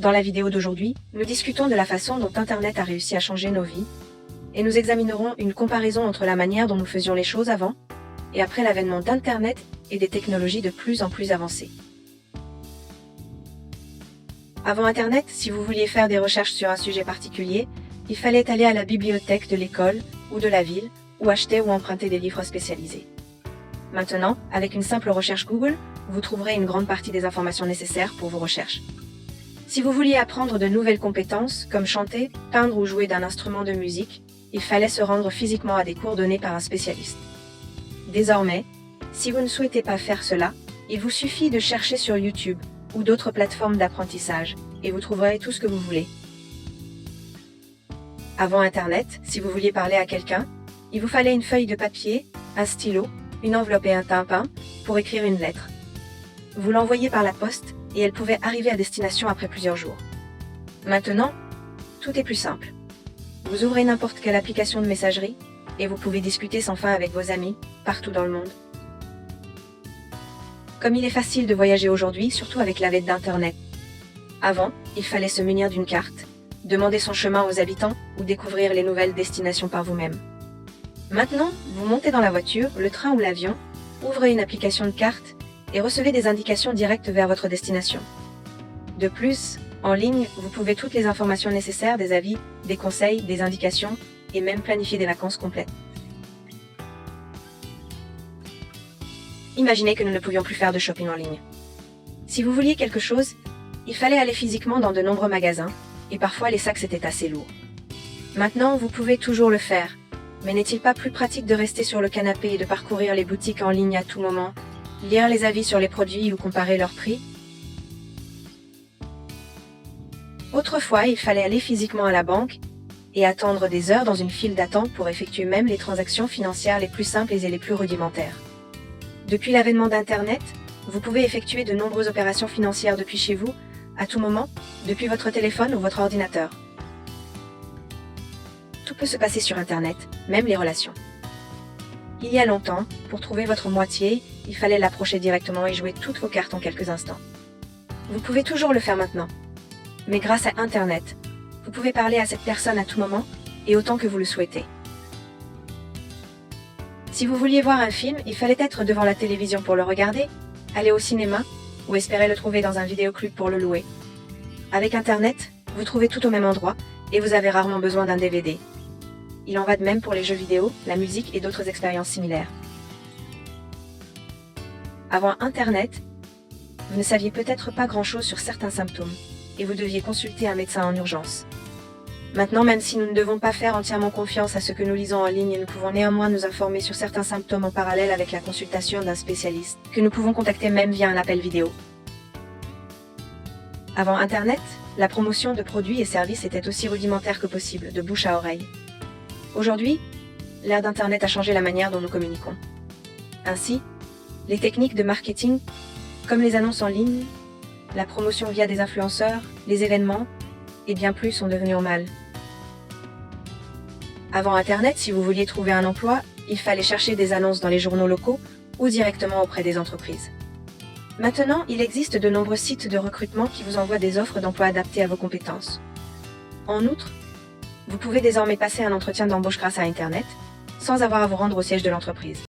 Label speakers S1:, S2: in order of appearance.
S1: Dans la vidéo d'aujourd'hui, nous discutons de la façon dont Internet a réussi à changer nos vies, et nous examinerons une comparaison entre la manière dont nous faisions les choses avant et après l'avènement d'Internet et des technologies de plus en plus avancées. Avant Internet, si vous vouliez faire des recherches sur un sujet particulier, il fallait aller à la bibliothèque de l'école ou de la ville, ou acheter ou emprunter des livres spécialisés. Maintenant, avec une simple recherche Google, vous trouverez une grande partie des informations nécessaires pour vos recherches. Si vous vouliez apprendre de nouvelles compétences, comme chanter, peindre ou jouer d'un instrument de musique, il fallait se rendre physiquement à des cours donnés par un spécialiste. Désormais, si vous ne souhaitez pas faire cela, il vous suffit de chercher sur YouTube ou d'autres plateformes d'apprentissage, et vous trouverez tout ce que vous voulez. Avant Internet, si vous vouliez parler à quelqu'un, il vous fallait une feuille de papier, un stylo, une enveloppe et un tympan pour écrire une lettre. Vous l'envoyiez par la poste et elle pouvait arriver à destination après plusieurs jours. Maintenant, tout est plus simple. Vous ouvrez n'importe quelle application de messagerie et vous pouvez discuter sans fin avec vos amis, partout dans le monde. Comme il est facile de voyager aujourd'hui, surtout avec l'aide d'Internet. Avant, il fallait se munir d'une carte, demander son chemin aux habitants ou découvrir les nouvelles destinations par vous-même. Maintenant, vous montez dans la voiture, le train ou l'avion, ouvrez une application de carte et recevez des indications directes vers votre destination. De plus, en ligne, vous pouvez toutes les informations nécessaires, des avis, des conseils, des indications et même planifier des vacances complètes. Imaginez que nous ne pouvions plus faire de shopping en ligne. Si vous vouliez quelque chose, il fallait aller physiquement dans de nombreux magasins et parfois les sacs étaient assez lourds. Maintenant, vous pouvez toujours le faire, mais n'est-il pas plus pratique de rester sur le canapé et de parcourir les boutiques en ligne à tout moment, lire les avis sur les produits ou comparer leurs prix? Autrefois, il fallait aller physiquement à la banque et attendre des heures dans une file d'attente pour effectuer même les transactions financières les plus simples et les plus rudimentaires. Depuis l'avènement d'Internet, vous pouvez effectuer de nombreuses opérations financières depuis chez vous, à tout moment, depuis votre téléphone ou votre ordinateur. Tout peut se passer sur Internet, même les relations. Il y a longtemps, pour trouver votre moitié, il fallait l'approcher directement et jouer toutes vos cartes en quelques instants. Vous pouvez toujours le faire maintenant. Mais grâce à Internet, vous pouvez parler à cette personne à tout moment et autant que vous le souhaitez. Si vous vouliez voir un film, il fallait être devant la télévision pour le regarder, aller au cinéma ou espérer le trouver dans un vidéoclub pour le louer. Avec Internet, vous trouvez tout au même endroit et vous avez rarement besoin d'un DVD. Il en va de même pour les jeux vidéo, la musique et d'autres expériences similaires. Avant Internet, vous ne saviez peut-être pas grand-chose sur certains symptômes et vous deviez consulter un médecin en urgence. Maintenant, même si nous ne devons pas faire entièrement confiance à ce que nous lisons en ligne, nous pouvons néanmoins nous informer sur certains symptômes en parallèle avec la consultation d'un spécialiste, que nous pouvons contacter même via un appel vidéo. Avant Internet, la promotion de produits et services était aussi rudimentaire que possible, de bouche à oreille. Aujourd'hui, l'ère d'Internet a changé la manière dont nous communiquons. Ainsi, les techniques de marketing, comme les annonces en ligne, la promotion via des influenceurs, les événements, et bien plus sont devenus en mal. Avant Internet, si vous vouliez trouver un emploi, il fallait chercher des annonces dans les journaux locaux ou directement auprès des entreprises. Maintenant, il existe de nombreux sites de recrutement qui vous envoient des offres d'emploi adaptées à vos compétences. En outre, vous pouvez désormais passer un entretien d'embauche grâce à Internet, sans avoir à vous rendre au siège de l'entreprise.